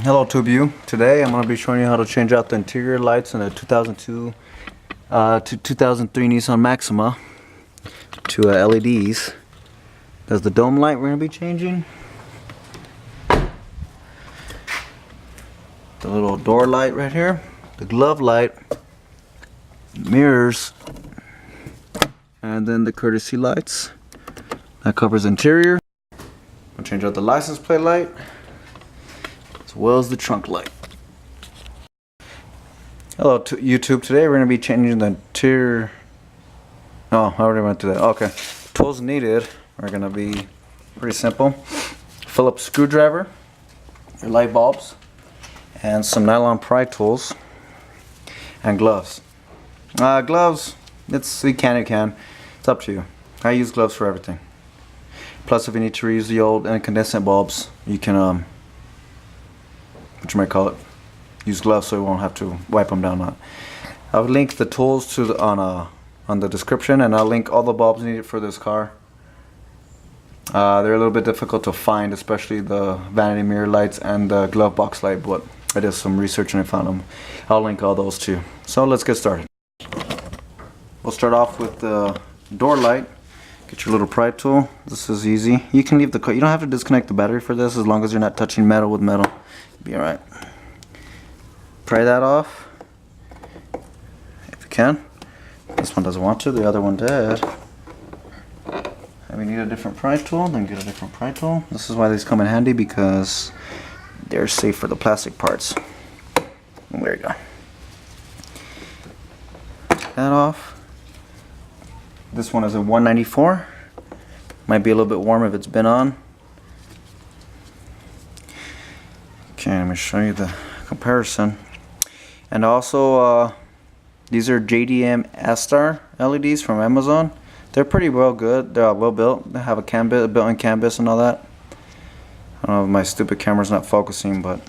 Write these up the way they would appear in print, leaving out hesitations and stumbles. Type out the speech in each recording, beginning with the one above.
Hello Tube You. Today I'm going to be showing you how to change out the interior lights in a 2002 to 2003 Nissan Maxima to LEDs. There's the dome light we're going to be changing. The little door light right here. The glove light. Mirrors. And then the courtesy lights. That covers interior. I'll change out the license plate light, as well as the trunk light. Hello YouTube, today we're going to be changing the interior. Oh, I already went through that. Okay. Tools needed are going to be pretty simple. Phillips screwdriver, your light bulbs, and some nylon pry tools, and gloves. Gloves, you can. It's up to you. I use gloves for everything. Plus, if you need to reuse the old incandescent bulbs, you can, use gloves so you won't have to wipe them down. I'll link the tools to on the description, and I'll link all the bulbs needed for this car. They're a little bit difficult to find, especially the vanity mirror lights and the glove box light, but I did some research and I found them. I'll link all those too. So let's get started. We'll start off with the door light. Get your little pry tool. This is easy. You can leave the you don't have to disconnect the battery for this, as long as you're not touching metal with metal. You'll be alright. Pry that off if you can. This one doesn't want to, the other one did. If you need a different pry tool, then get a different pry tool. This is why these come in handy, because they're safe for the plastic parts. And there you go. Take that off. This one is a 194. Might be a little bit warm if it's been on. Okay, let me show you the comparison. And also, these are JDM A-Star LEDs from Amazon. They're pretty well good. They're well built. They have a built-in canvas and all that. I don't know if my stupid camera's not focusing, but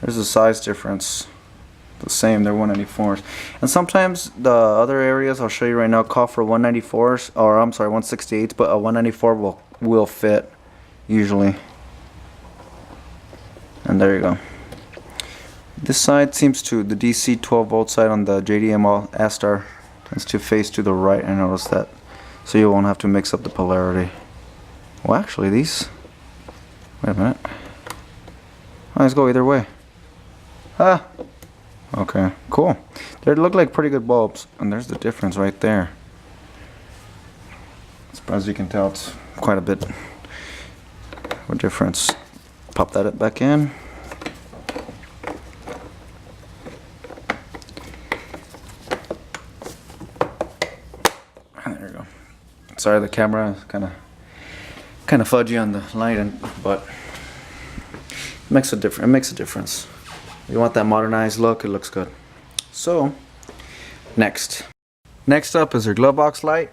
there's a size difference. The same, they're 194s. And sometimes the other areas I'll show you right now call for 194s, or I'm sorry, 168s, but a 194 will fit usually. And there you go. This side seems to, the DC 12 volt side on the JDM A-Star tends to face to the right. I noticed that, so you won't have to mix up the polarity. Well, actually these, wait a minute, let's go either way. Okay, cool. They look like pretty good bulbs, and there's the difference right there. As you can tell, it's quite a bit of a difference. Pop that back in. There you go. Sorry, the camera is kind of fudgy on the light, but it makes a difference. You want that modernized look, it looks good. So, next up is your glove box light.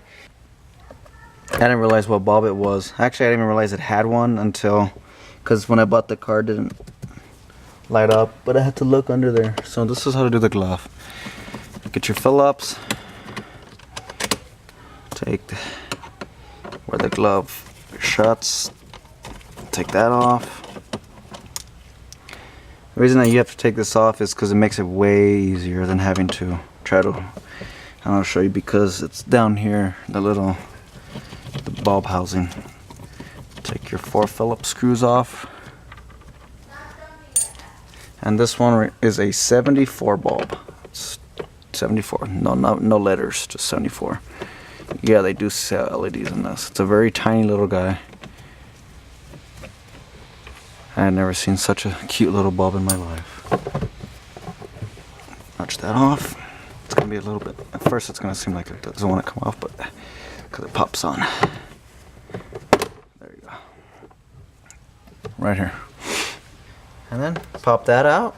I didn't realize what bulb it was. Actually, I didn't even realize it had one until, because when I bought the car, it didn't light up, but I had to look under there. So this is how to do the glove. Get your Phillips. Take where the glove shuts. Take that off. The reason that you have to take this off is because it makes it way easier than having to try to, I'll show you, because it's down here, the bulb housing. Take your 4 Phillips screws off. And this one is a 74 bulb. It's 74, no letters, just 74. Yeah, they do sell LEDs in this. It's a very tiny little guy. I had never seen such a cute little bulb in my life. Notch that off. It's going to be a little bit, at first it's going to seem like it doesn't want to come off, but because it pops on. There you go. Right here. And then pop that out.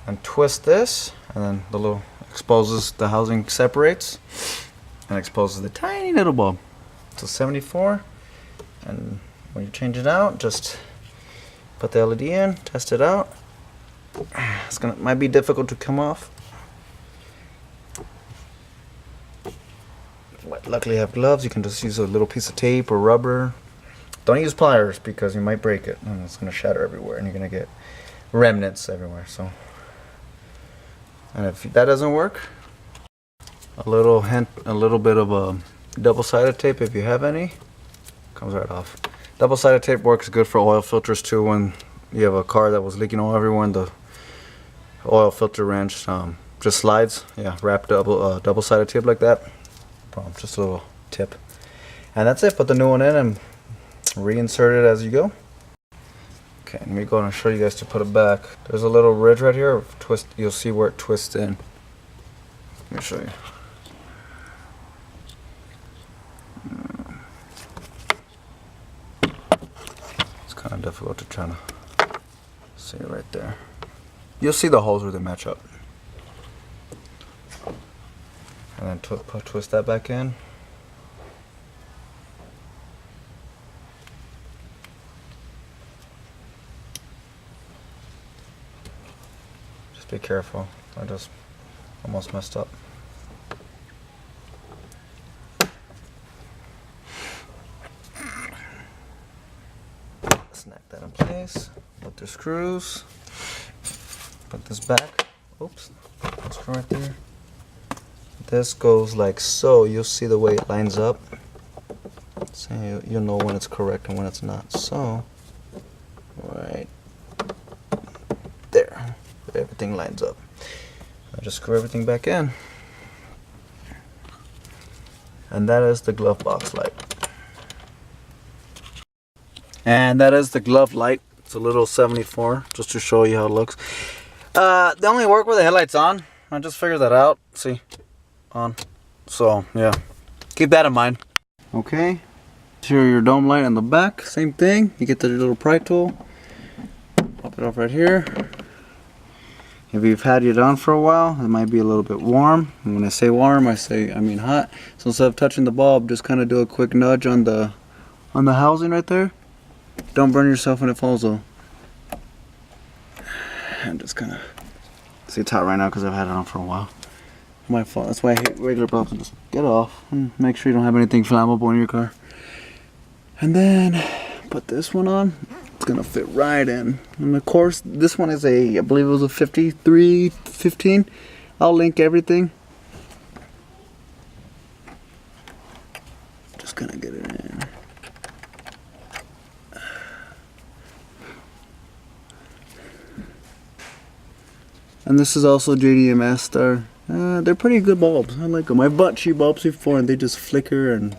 And twist this. And then the little exposes, the housing separates. And exposes the tiny little bulb. It's a 74. And when you change it out, just put the LED in, test it out. Might be difficult to come off. Luckily I have gloves. You can just use a little piece of tape or rubber. Don't use pliers because you might break it and it's gonna shatter everywhere and you're gonna get remnants everywhere. So, and if that doesn't work, a little bit of a double-sided tape if you have any, comes right off. Double-sided tape works good for oil filters too. When you have a car that was leaking oil everywhere and the oil filter wrench just slides, yeah, wrap double-sided tape like that. Just a little tip. And that's it. Put the new one in and reinsert it as you go. Okay, let me go and show you guys to put it back. There's a little ridge right here. Twist. You'll see where it twists in. Let me show you. It's kind of difficult to try to see right there. You'll see the holes where they match up. And then twist that back in. Just be careful. I just almost messed up. Snap that in place. Put the screws. Put this back. Oops. Screw right there. This goes like so. You'll see the way it lines up. So you'll know when it's correct and when it's not. So, right there. Everything lines up. I just screw everything back in. And that is the glove box light. And that is the glove light. It's a little 74, just to show you how it looks. They only work with the headlights on. I just figured that out. See? On. So, yeah. Keep that in mind. Okay. Here your dome light on the back. Same thing. You get the little pry tool. Pop it off right here. If you've had it on for a while, it might be a little bit warm. And when I say warm, I mean hot. So instead of touching the bulb, just kind of do a quick nudge on the housing right there. Don't burn yourself when it falls though. And just kind of see it's hot right now because I've had it on for a while. My fault. That's why I hate regular bulbs. Just get it off and make sure you don't have anything flammable in your car. And then put this one on. It's gonna fit right in. And of course, this one is I believe it was a 5315. I'll link everything. Just gonna get it in. And this is also JDMS. They're pretty good bulbs. I like them. I've bought cheap bulbs before and they just flicker and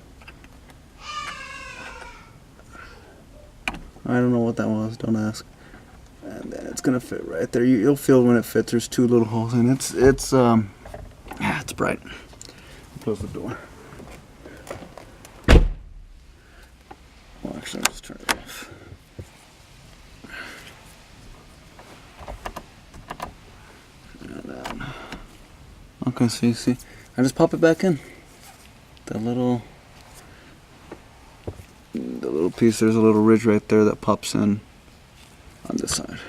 I don't know what that was. Don't ask. And then it's gonna fit right there. You'll feel when it fits. There's two little holes and it's bright. Close the door. Well, actually, I'll just turn it off. Okay, so you see, I just pop it back in. The little piece, there's a little ridge right there that pops in on this side.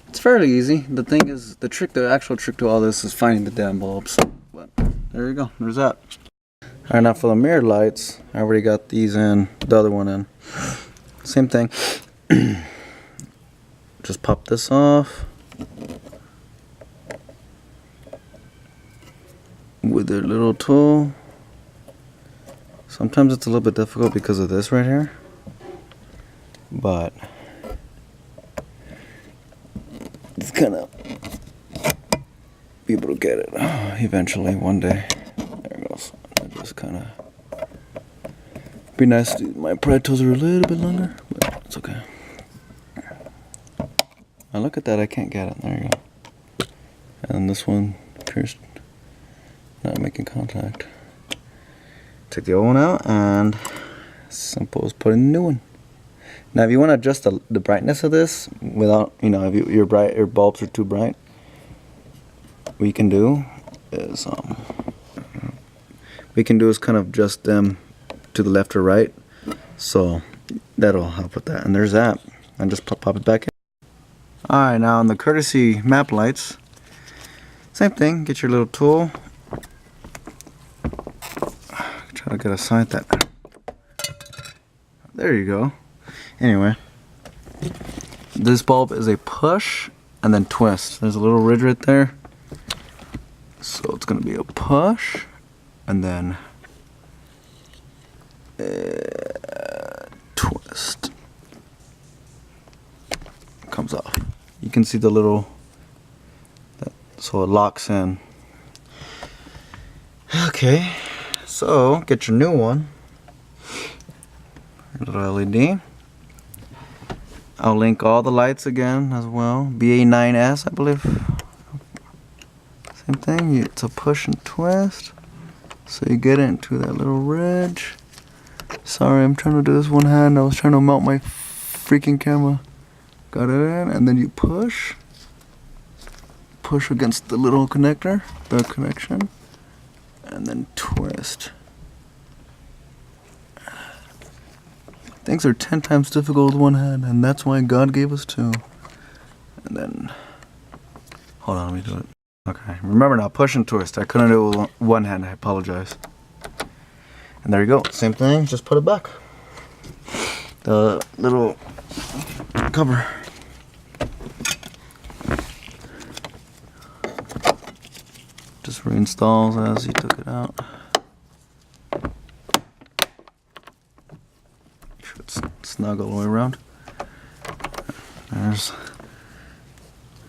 It's fairly easy. The thing is, the actual trick to all this is finding the damn bulbs. But there you go, there's that. Alright, now for the mirror lights, I already got these in, the other one in. Same thing. Just pop this off. With their little tool. Sometimes it's a little bit difficult because of this right here, but it's gonna be able to get it eventually one day. There it goes. I just kind of be nice. My pry tools are a little bit longer, but it's okay. Now look at that. I can't get it. There you go. And this one appears not making contact. Take the old one out and simple as putting the new one. Now if you want to adjust the brightness of this without, if your bulbs are too bright, what you can do is kind of adjust them to the left or right. So that'll help with that. And there's that. And just pop it back in. Alright, now on the courtesy map lights, same thing. Get your little tool. Try to get a sight that There you go. Anyway, this bulb is a push and then twist. There's a little ridge right there. So it's gonna be a push and then twist. Comes off. You can see the little, so it locks in. Okay, so get your new one. Your little LED. I'll link all the lights again as well. BA9S, I believe. Same thing. It's a push and twist. So you get into that little ridge. Sorry, I'm trying to do this one hand. I was trying to mount my freaking camera. Got it in, and then you push. Push against the little connector, the connection, and then twist. Things are 10 times difficult with one hand, and that's why God gave us two. And then, hold on, let me do it. Okay, remember now, push and twist. I couldn't do it with one hand, I apologize. And there you go, same thing, just put it back. The little cover. Just reinstalls as you took it out. Make sure it's snug all the way around. There's.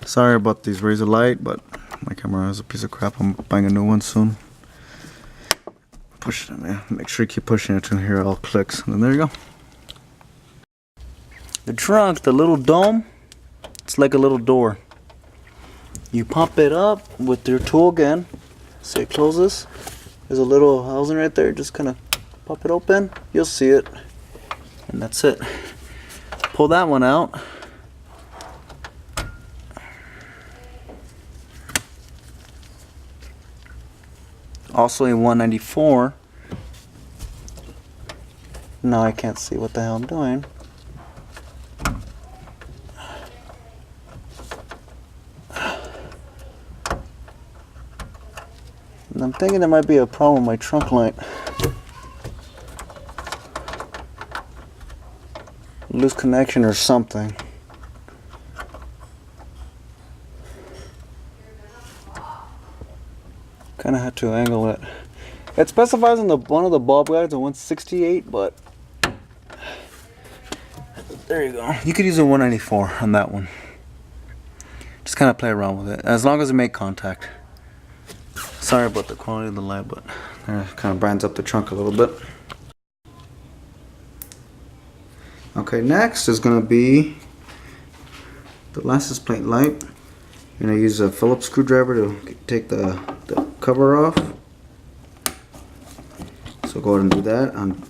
Sorry about these Razor light, but my camera is a piece of crap. I'm buying a new one soon. Push it in there. Make sure you keep pushing it to hear it all clicks. And then there you go. The trunk, the little dome, it's like a little door. You pump it up with your tool again. So it closes. There's a little housing right there. Just kind of pop it open. You'll see it. And that's it. Pull that one out. Also a 194. Now I can't see what the hell I'm doing. And I'm thinking there might be a problem with my trunk light. Loose connection or something. Kind of had to angle it. It specifies on the one of the bulb guides a 168, but there you go. You could use a 194 on that one. Just kind of play around with it, as long as it make contact. Sorry about the quality of the light, but it kind of brands up the trunk a little bit. Okay, next is going to be the license plate light. You're going to use a Phillips screwdriver to take the cover off. So go ahead and do that on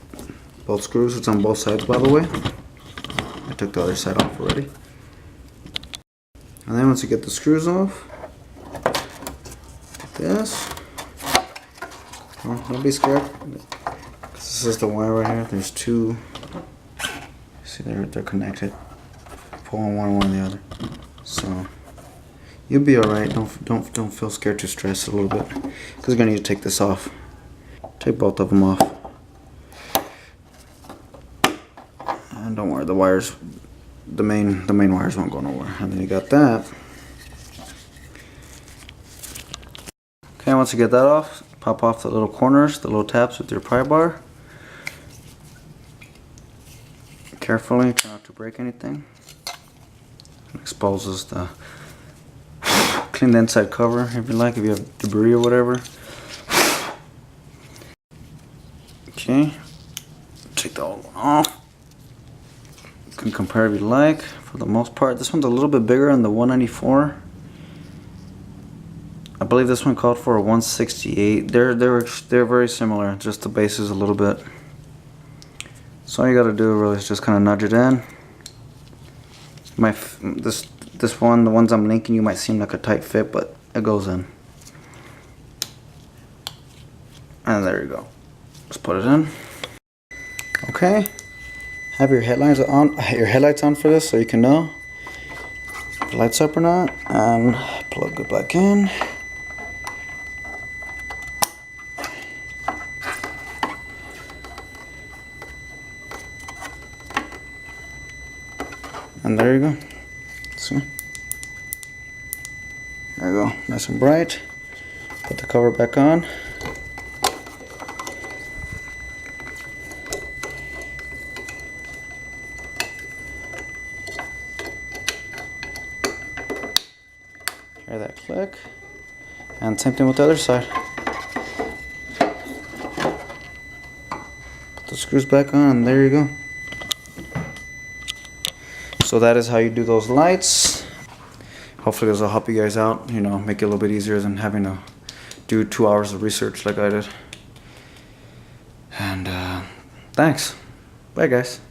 both screws. It's on both sides, by the way. I took the other side off already. And then once you get the screws off, this. Don't be scared. This is the wire right here. There's two. See, they're connected. Pull on one on the other. So you'll be all right. Don't feel scared to stress a little bit, because you're gonna need to take this off. Take both of them off. And don't worry, the wires, the main wires won't go nowhere. And then you got that. Okay, once you get that off, pop off the little corners, the little tabs with your pry bar. Carefully, try not to break anything. It exposes the. Clean the inside cover if you like, if you have debris or whatever. Okay, take the old one off. You can compare if you like. For the most part, this one's a little bit bigger than the 194. I believe this one called for a 168. They're very similar, just the base is a little bit. So all you gotta do really is just kind of nudge it in. This one, the ones I'm linking you might seem like a tight fit, but it goes in. And there you go. Just put it in. Okay. Have your headlights on for this so you can know if the light's up or not. And plug it back in. And there you go. See? There you go, nice and bright. Put the cover back on. Hear that click. And same thing with the other side. Put the screws back on, there you go. So that is how you do those lights. Hopefully this will help you guys out, you know, make it a little bit easier than having to do 2 hours of research like I did. And thanks. Bye guys.